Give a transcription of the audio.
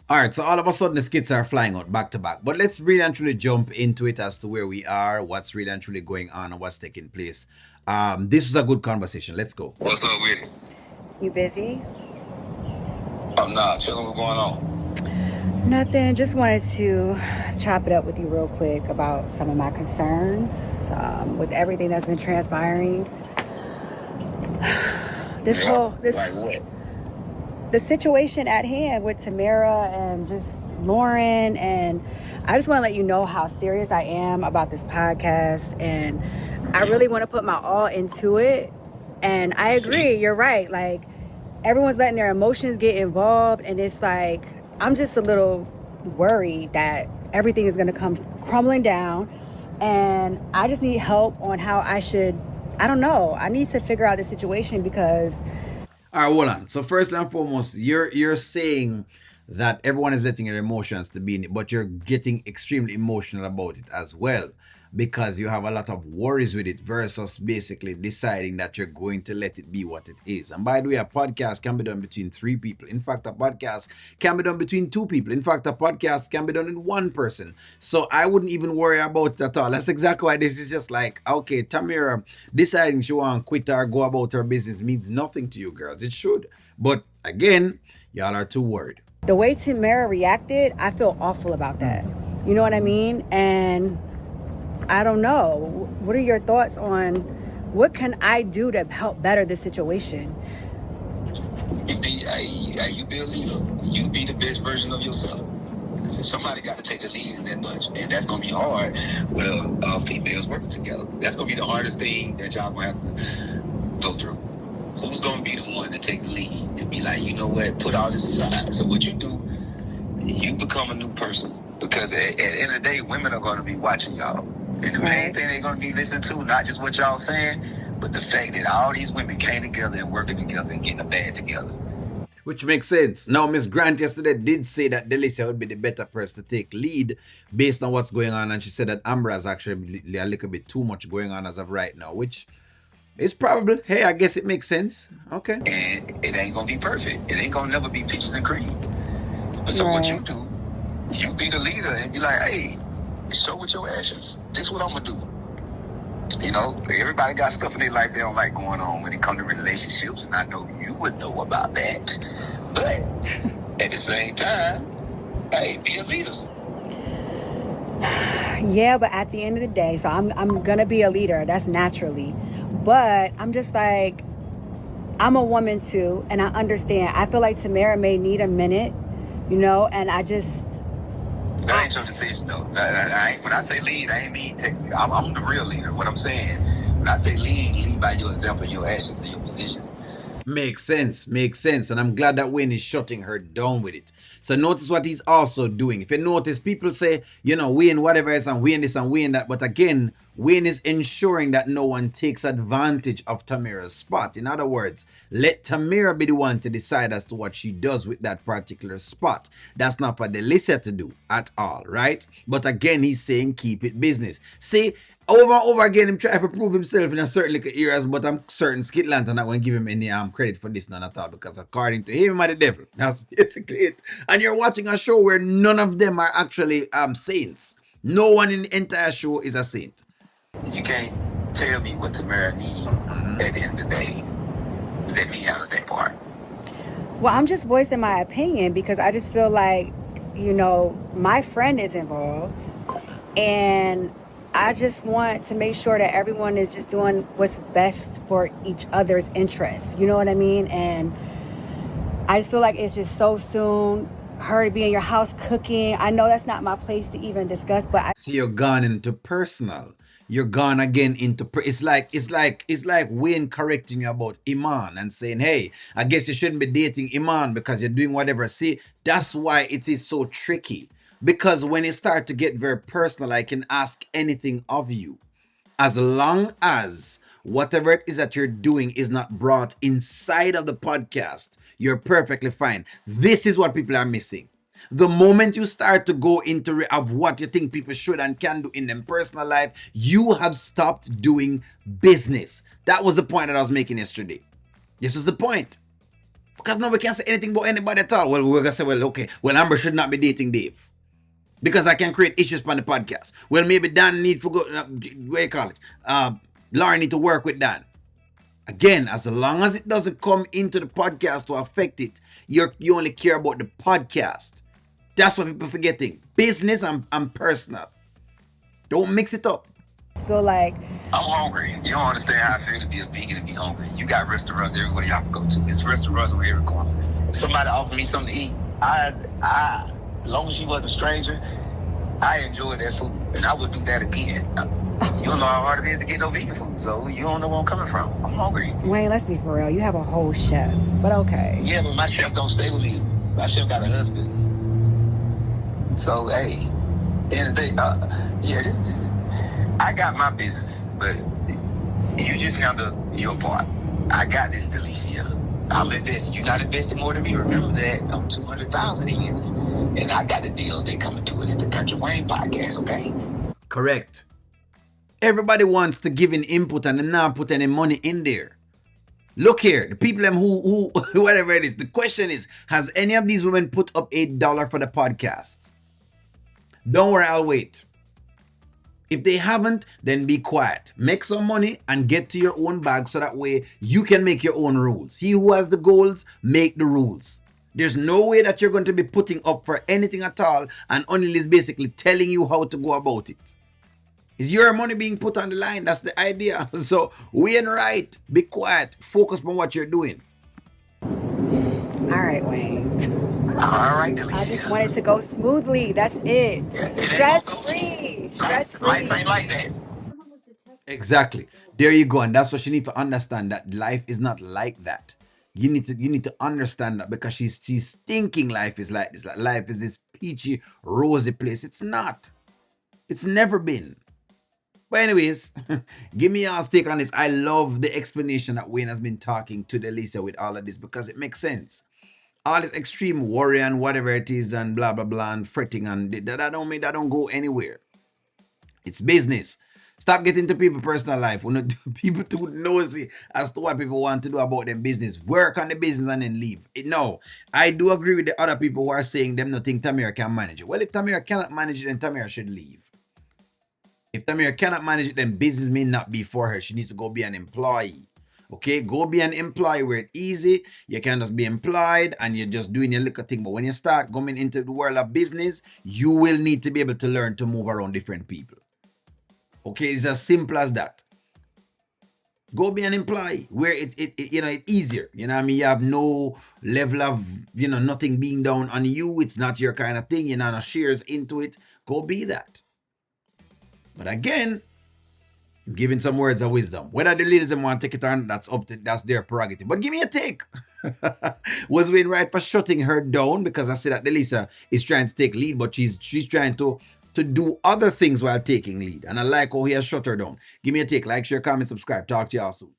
All right, so all of a sudden the skits are flying out back to back. But let's really and truly jump into it as to where we are, what's really and truly going on, and what's taking place. This was a good conversation. Let's go. What's up with it? You busy? I'm not chilling. What's going on? Nothing. Just wanted to chop it up with you real quick about some of my concerns with everything that's been transpiring. This Yeah. whole this Like what? the situation at hand with Tamara and just Lauren, and I just want to let you know how serious I am about this podcast, and I really want to put my all into it. And I agree, you're right. Like, everyone's letting their emotions get involved, and it's like I'm just a little worried that everything is going to come crumbling down, and I just need help on how I should. I don't know. I need to figure out the situation because All right, hold on. So first and foremost, you're saying that everyone is letting their emotions to be in it, but you're getting extremely emotional about it as well because you have a lot of worries with it versus basically deciding that you're going to let it be what it is. And by the way, a podcast can be done between three people. In fact, a podcast can be done between two people. In fact, a podcast can be done in one person. So I wouldn't even worry about it at all. That's exactly why this is just like, okay, Tamira deciding she want to quit or go about her business means nothing to you girls. It should. But again, y'all are too worried. the way Tamara reacted, I feel awful about that. You know what I mean? And I don't know. What are your thoughts on what can I do to help better this situation? You be a leader. You be the best version of yourself. Somebody got to take the lead in that bunch, and that's gonna be hard. Well, females working together. That's gonna be the hardest thing that y'all gonna have to go through. Who's gonna be the one to take the lead and be like, you know what, put all this aside. So what you do, you become a new person because at the end of the day, women are gonna be watching y'all, and the main thing they're gonna be listening to, not just what y'all saying, but the fact that all these women came together and working together and getting a band together. Which makes sense. Now, Miss Grant yesterday did say that Delicia would be the better person to take lead based on what's going on, and she said that Amber has actually a little bit too much going on as of right now, which is probably, hey, I guess it makes sense. Okay. And it ain't gonna be perfect. It ain't gonna never be peaches and cream. But so what you do, you be the leader and be like, hey, show with your actions. This is what I'm gonna do. You know, everybody got stuff in their life they don't like going on when it comes to relationships, and I know you would know about that. But at the same time, hey, be a leader. Yeah, but at the end of the day, so I'm gonna be a leader. That's naturally, but I'm just like, I'm a woman too, and I understand. I feel like Tamara may need a minute, you know, and I just. That ain't your decision though. When I say lead, I ain't mean take. I'm the real leader. What I'm saying, when I say lead by your example, your actions, and your position. Makes sense, makes sense. And I'm glad that Wayne is shutting her down with it. So notice what he's also doing. If you notice, people say, you know, Wayne whatever is and Wayne this and Wayne that. But again, Wayne is ensuring that no one takes advantage of Tamira's spot. In other words, let Tamira be the one to decide as to what she does with that particular spot. That's not for Delicia to do at all, right? But again, he's saying keep it business. See, over and over again, him try to prove himself in a certain little areas, but I'm certain Skitland not going to give him any credit for this none at all, because according to him, I'm the devil. That's basically it. And you're watching a show where none of them are actually saints. No one in the entire show is a saint. You can't tell me what Tamara needs at the end of the day. Let me handle that part. Well, I'm just voicing my opinion because I just feel like, you know, my friend is involved, and I just want to make sure that everyone is just doing what's best for each other's interests. You know what I mean? And I just feel like it's just so soon. Her to be in your house cooking. I know that's not my place to even discuss, but So you're gone into personal. You're gone again into it's like Wayne correcting you about Iman and saying, hey, I guess you shouldn't be dating Iman because you're doing whatever. See, that's why it is so tricky. Because when it starts to get very personal, I can ask anything of you. As long as whatever it is that you're doing is not brought inside of the podcast, you're perfectly fine. This is what people are missing. The moment you start to go into of what you think people should and can do in their personal life, you have stopped doing business. That was the point that I was making yesterday. This was the point. Because nobody can say anything about anybody at all. Well, we're gonna say, well, okay, well, Amber should not be dating Dave. Because I can create issues on the podcast. Well, maybe Dan need to go, what you call it? Lauren need to work with Dan. Again, as long as it doesn't come into the podcast to affect it, you only care about the podcast. That's what people forgetting. Business and personal. Don't mix it up. Feel like I'm hungry. You don't understand how I feel to be a vegan and be hungry. You got restaurants everywhere y'all can go to. It's restaurants on every corner. Somebody offer me something to eat. As long as you wasn't a stranger, I enjoyed that food, and I would do that again. You don't know how hard it is to get no vegan food, so you don't know where I'm coming from. I'm hungry. Wayne, let's be for real. You have a whole chef, but okay. Yeah, but my chef don't stay with me. My chef got a husband. So hey, end of the day, I got my business, but you just handle your part. I got this, Delicia. I'm investing. You're not investing more than me. Remember that I'm 200,000 in, and I got the deals they coming to it. It's the Kountry Wayne podcast, okay? Correct. Everybody wants to give an input and not put any money in there. Look here, the people who whatever it is. The question is, has any of these women put up $8 for the podcast? Don't worry, I'll wait. If they haven't, then be quiet. Make some money and get to your own bag so that way you can make your own rules. He who has the goals, make the rules. There's no way that you're going to be putting up for anything at all, and Only is basically telling you how to go about it. Is your money being put on the line? That's the idea. So we ain't right. Be quiet. Focus on what you're doing. All right, Wayne. All right, Delicia. I just want it to go smoothly. That's it. Yeah, Stress-free. Stress-free. Life ain't like that. Exactly. There you go. And that's what she needs to understand, that life is not like that. You need to understand that, because she's thinking life is like this. Like life is this peachy, rosy place. It's not. It's never been. But anyways, give me y'all's take on this. I love the explanation that Wayne has been talking to Delicia with all of this, because it makes sense. All this extreme worry and whatever it is and blah blah blah and fretting and that don't go anywhere. It's business. Stop getting into people's personal life. We're not people too nosy as to what people want to do about their business. Work on the business and then leave. No, I do agree with the other people who are saying them not think Tamara can manage it. Well, if Tamara cannot manage it, then Tamara should leave. If Tamara cannot manage it, then business may not be for her. She needs to go be an employee. Okay, go be an employee where it's easy. You can just be employed and you're just doing your little thing. But when you start going into the world of business, you will need to be able to learn to move around different people. Okay, it's as simple as that. Go be an employee where it's easier. You know what I mean? You have no level of, nothing being down on you. It's not your kind of thing. You're not shares into it. Go be that. But again, I'm giving some words of wisdom. Whether the ladies want to take it on, that's their prerogative. But give me a take. Was Wayne right for shutting her down? Because I see that Delicia is trying to take lead, but she's trying to do other things while taking lead. And I like how he has shut her down. Give me a take. Like, share, comment, subscribe. Talk to y'all soon.